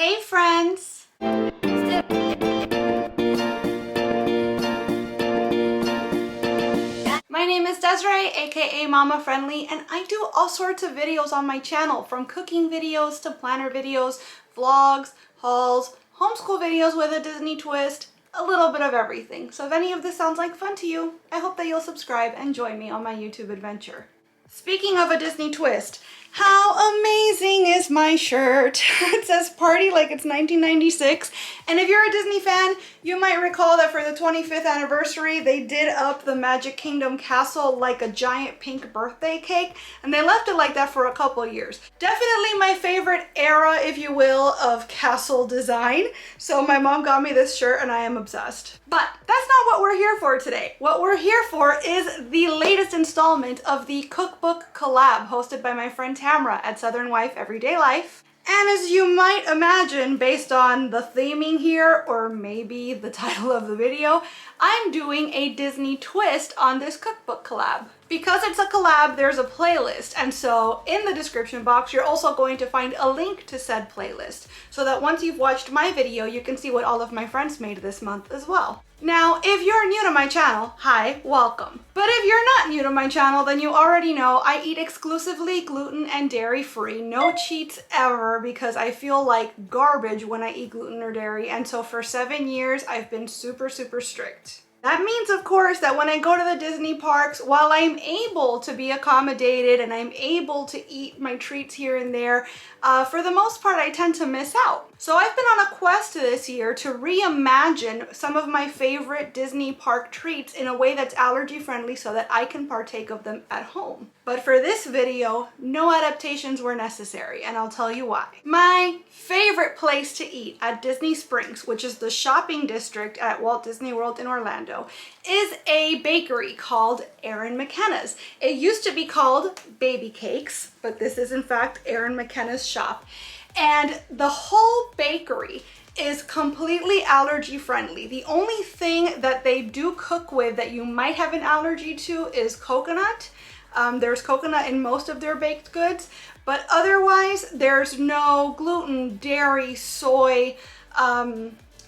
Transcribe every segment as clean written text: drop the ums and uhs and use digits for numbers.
Hey friends! My name is Desiree, aka Mama Friendly, and I do all sorts of videos on my channel, from cooking videos to planner videos, vlogs, hauls, homeschool videos with a Disney twist, a little bit of everything. So if any of this sounds like fun to you, I hope that you'll subscribe and join me on my YouTube adventure. Speaking of a Disney twist, how amazing is my shirt? It says party like it's 1996. And if you're a Disney fan, you might recall that for the 25th anniversary, they did up the Magic Kingdom castle like a giant pink birthday cake. And they left it like that for a couple years. Definitely my favorite era, if you will, of castle design. So my mom got me this shirt and I am obsessed. But that's not what we're here for today. What we're here for is the latest installment of the cookbook collab hosted by my friend Tamara at Southern Wife Everyday Life. And as you might imagine, based on the theming here, or maybe the title of the video, I'm doing a Disney twist on this cookbook collab. Because it's a collab, there's a playlist, and so in the description box, you're also going to find a link to said playlist, so that once you've watched my video, you can see what all of my friends made this month as well. Now, if you're new to my channel, hi, welcome. But if you're not new to my channel, then you already know I eat exclusively gluten and dairy-free, no cheats ever, because I feel like garbage when I eat gluten or dairy, and so for 7 years, I've been super strict. That means, of course, that when I go to the Disney parks, while I'm able to be accommodated and I'm able to eat my treats here and there, for the most part, I tend to miss out. So I've been on a quest this year to reimagine some of my favorite Disney park treats in a way that's allergy friendly so that I can partake of them at home. But for this video, no adaptations were necessary, and I'll tell you why. My favorite place to eat at Disney Springs, which is the shopping district at Walt Disney World in Orlando, is a bakery called Erin McKennas. It used to be called Baby Cakes, but this is in fact Erin McKennas' shop. And the whole bakery is completely allergy friendly. The only thing that they do cook with that you might have an allergy to is coconut. There's coconut in most of their baked goods, but otherwise there's no gluten, dairy, soy,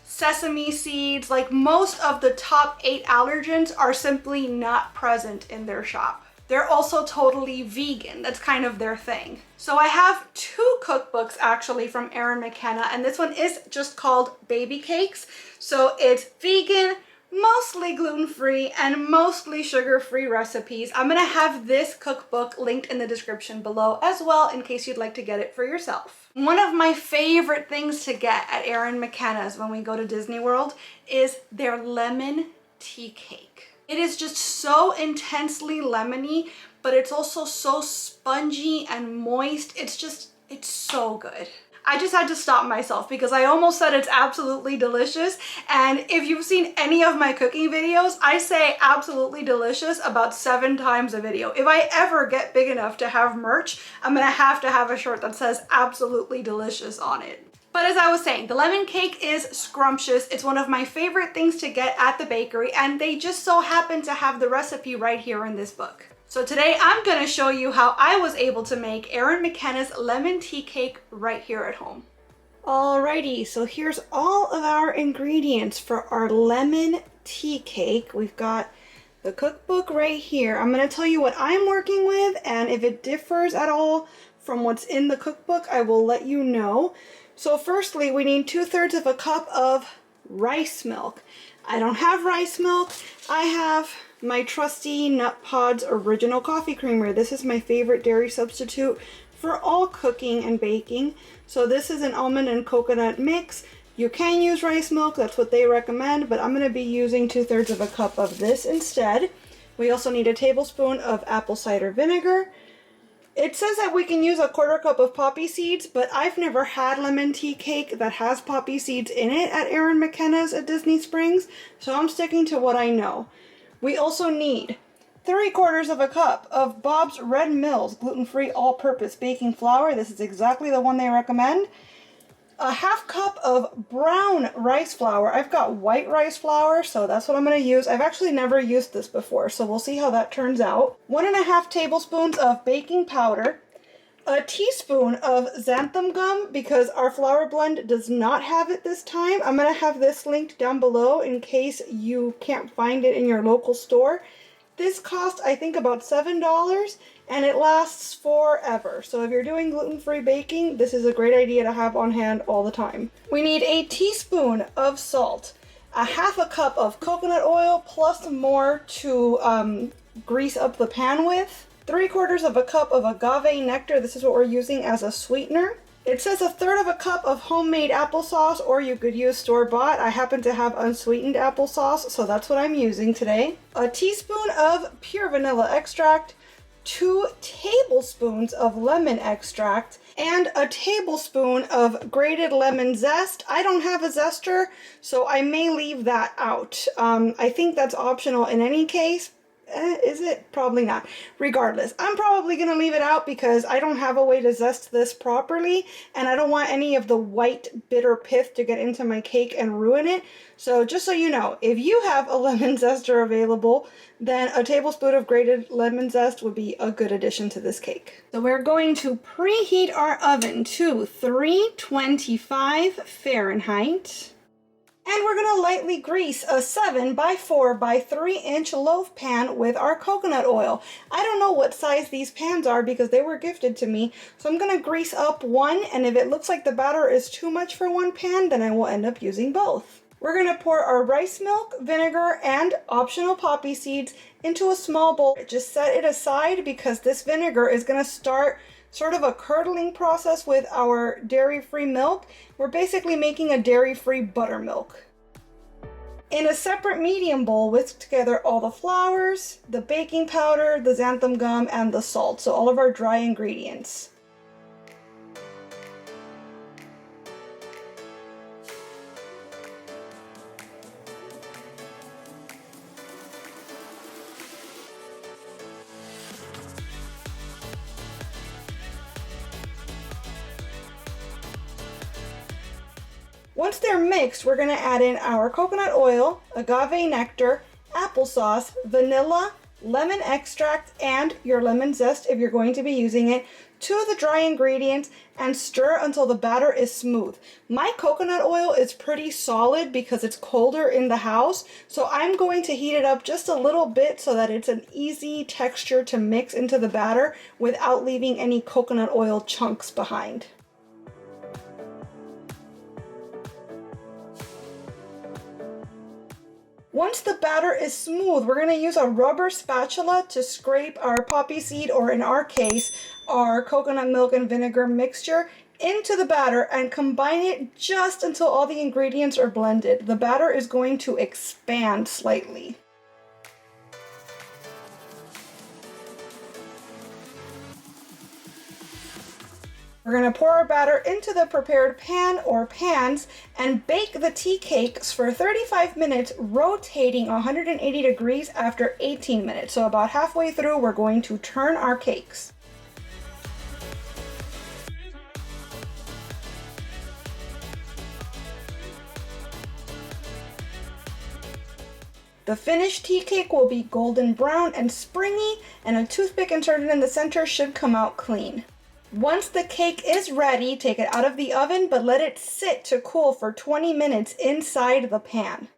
sesame seeds. Like most of the top 8 allergens are simply not present in their shop. They're also totally vegan. That's kind of their thing. So I have 2 cookbooks actually from Erin McKenna, and this one is just called Baby Cakes. So it's vegan, mostly gluten-free, and mostly sugar-free recipes. I'm gonna have this cookbook linked in the description below as well in case you'd like to get it for yourself. One of my favorite things to get at Erin McKenna's when we go to Disney World is their lemon tea cake. It is just so intensely lemony, but it's also so spongy and moist. It's so good. I just had to stop myself because I almost said it's absolutely delicious. And if you've seen any of my cooking videos, I say absolutely delicious about 7 times a video. If I ever get big enough to have merch, I'm gonna have to have a shirt that says absolutely delicious on it. But as I was saying, the lemon cake is scrumptious. It's one of my favorite things to get at the bakery, and they just so happen to have the recipe right here in this book. So today I'm gonna show you how I was able to make Erin McKenna's lemon tea cake right here at home. Alrighty, so here's all of our ingredients for our lemon tea cake. We've got the cookbook right here. I'm gonna tell you what I'm working with, and if it differs at all from what's in the cookbook, I will let you know. So firstly, we need 2/3 of a cup of rice milk. I don't have rice milk. I have my trusty Nut Pods original coffee creamer. This is my favorite dairy substitute for all cooking and baking. So this is an almond and coconut mix. You can use rice milk, that's what they recommend, but I'm gonna be using 2/3 of a cup of this instead. We also need a tablespoon of apple cider vinegar. It says that we can use a 1/4 cup of poppy seeds, but I've never had lemon tea cake that has poppy seeds in it at Erin McKenna's at Disney Springs, so I'm sticking to what I know. We also need 3/4 of a cup of Bob's Red Mill's gluten-free all-purpose baking flour. This is exactly the one they recommend. A 1/2 cup of brown rice flour. I've got white rice flour, so that's what I'm going to use. I've actually never used this before, so we'll see how that turns out. 1 1/2 tablespoons of baking powder. a teaspoon of xanthan gum because our flour blend does not have it this time. I'm going to have this linked down below in case you can't find it in your local store. This cost, I think, about $7 and it lasts forever. So if you're doing gluten-free baking, this is a great idea to have on hand all the time. We need a teaspoon of salt, a half a cup of coconut oil plus more to grease up the pan with, 3/4 of a cup of agave nectar. This is what we're using as a sweetener. It says 1/3 of a cup of homemade applesauce, or you could use store-bought. I happen to have unsweetened applesauce, so that's what I'm using today. A teaspoon of pure vanilla extract, 2 tablespoons of lemon extract, and a tablespoon of grated lemon zest. I don't have a zester, so I may leave that out. I think that's optional in any case. Is it? Probably not. Regardless, I'm probably going to leave it out because I don't have a way to zest this properly, and I don't want any of the white bitter pith to get into my cake and ruin it. So just so you know, if you have a lemon zester available, then a tablespoon of grated lemon zest would be a good addition to this cake. So we're going to preheat our oven to 325 Fahrenheit. And we're going to lightly grease a 7x4x3-inch loaf pan with our coconut oil. I don't know what size these pans are because they were gifted to me. So I'm going to grease up one, and if it looks like the batter is too much for one pan, then I will end up using both. We're going to pour our rice milk, vinegar, and optional poppy seeds into a small bowl. Just set it aside because this vinegar is going to start sort of a curdling process with our dairy-free milk. We're basically making a dairy-free buttermilk. In a separate medium bowl, whisk together all the flours, the baking powder, the xanthan gum, and the salt, so all of our dry ingredients. Once they're mixed, we're going to add in our coconut oil, agave nectar, applesauce, vanilla, lemon extract, and your lemon zest if you're going to be using it, to the dry ingredients, and stir until the batter is smooth. My coconut oil is pretty solid because it's colder in the house, so I'm going to heat it up just a little bit so that it's an easy texture to mix into the batter without leaving any coconut oil chunks behind. Once the batter is smooth, we're going to use a rubber spatula to scrape our poppy seed, or in our case, our coconut milk and vinegar mixture, into the batter and combine it just until all the ingredients are blended. The batter is going to expand slightly. We're going to pour our batter into the prepared pan or pans and bake the tea cakes for 35 minutes, rotating 180 degrees after 18 minutes. So about halfway through, we're going to turn our cakes. The finished tea cake will be golden brown and springy, and a toothpick inserted in the center should come out clean. Once the cake is ready, take it out of the oven, but let it sit to cool for 20 minutes inside the pan.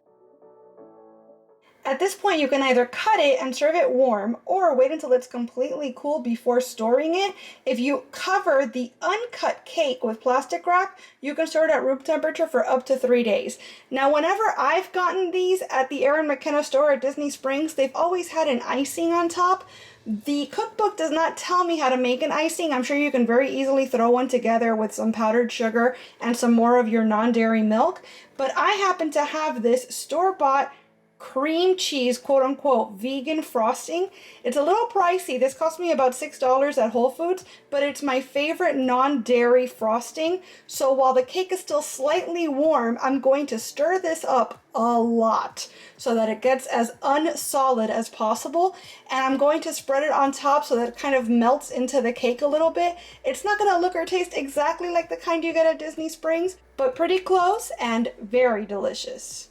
At this point, you can either cut it and serve it warm, or wait until it's completely cool before storing it. If you cover the uncut cake with plastic wrap, you can store it at room temperature for up to 3 days. Now, whenever I've gotten these at the Erin McKennas store at Disney Springs, they've always had an icing on top. The cookbook does not tell me how to make an icing. I'm sure you can very easily throw one together with some powdered sugar and some more of your non-dairy milk. But I happen to have this store-bought cream cheese, quote-unquote, vegan frosting. It's a little pricey. This cost me about $6 at Whole Foods, but it's my favorite non-dairy frosting. So while the cake is still slightly warm, I'm going to stir this up a lot so that it gets as unsolid as possible, and I'm going to spread it on top so that it kind of melts into the cake a little bit. It's not going to look or taste exactly like the kind you get at Disney Springs, but pretty close and very delicious.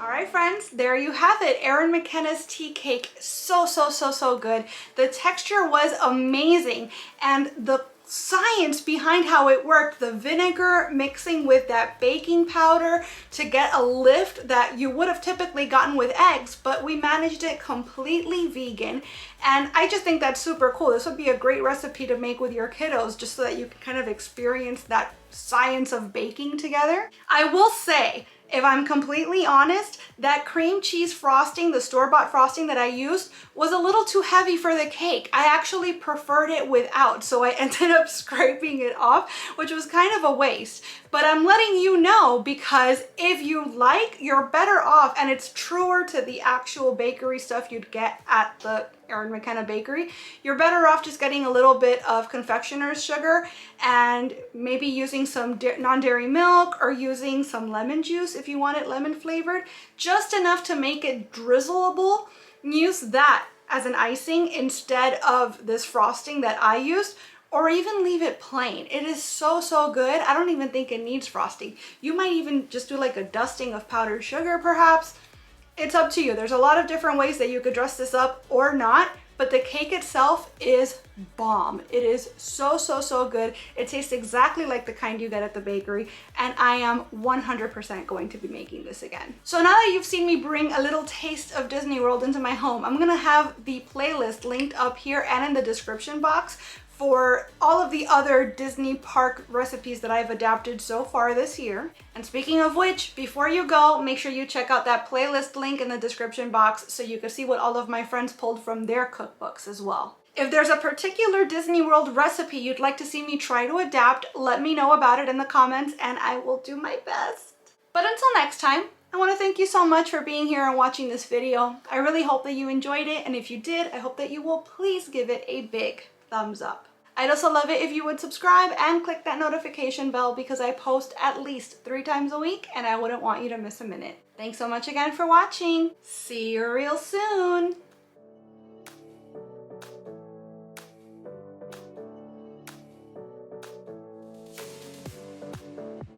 All right, friends, there you have it. Erin McKenna's tea cake. So, so, so, so good. The texture was amazing. And the science behind how it worked, the vinegar mixing with that baking powder to get a lift that you would have typically gotten with eggs, but we managed it completely vegan. And I just think that's super cool. This would be a great recipe to make with your kiddos just so that you can kind of experience that science of baking together. I will say, if I'm completely honest, that cream cheese frosting, the store-bought frosting that I used, was a little too heavy for the cake. I actually preferred it without, so I ended up scraping it off, which was kind of a waste. But I'm letting you know because if you like, you're better off, and it's truer to the actual bakery stuff you'd get at the Erin McKenna bakery. You're better off just getting a little bit of confectioner's sugar and maybe using some non-dairy milk or using some lemon juice if you want it lemon flavored, just enough to make it drizzleable. Use that as an icing instead of this frosting that I used, or even leave it plain. It is so, so good. I don't even think it needs frosting. You might even just do like a dusting of powdered sugar perhaps. It's up to you. There's a lot of different ways that you could dress this up or not, but the cake itself is bomb. It is so, so, so good. It tastes exactly like the kind you get at the bakery, and I am 100% going to be making this again. So now that you've seen me bring a little taste of Disney World into my home, I'm gonna have the playlist linked up here and in the description box for all of the other Disney park recipes that I've adapted so far this year. And speaking of which, before you go, make sure you check out that playlist link in the description box so you can see what all of my friends pulled from their cookbooks as well. If there's a particular Disney World recipe you'd like to see me try to adapt, let me know about it in the comments and I will do my best. But until next time, I want to thank you so much for being here and watching this video. I really hope that you enjoyed it, and if you did, I hope that you will please give it a big thumbs up. I'd also love it if you would subscribe and click that notification bell because I post at least 3 times a week and I wouldn't want you to miss a minute. Thanks so much again for watching. See you real soon.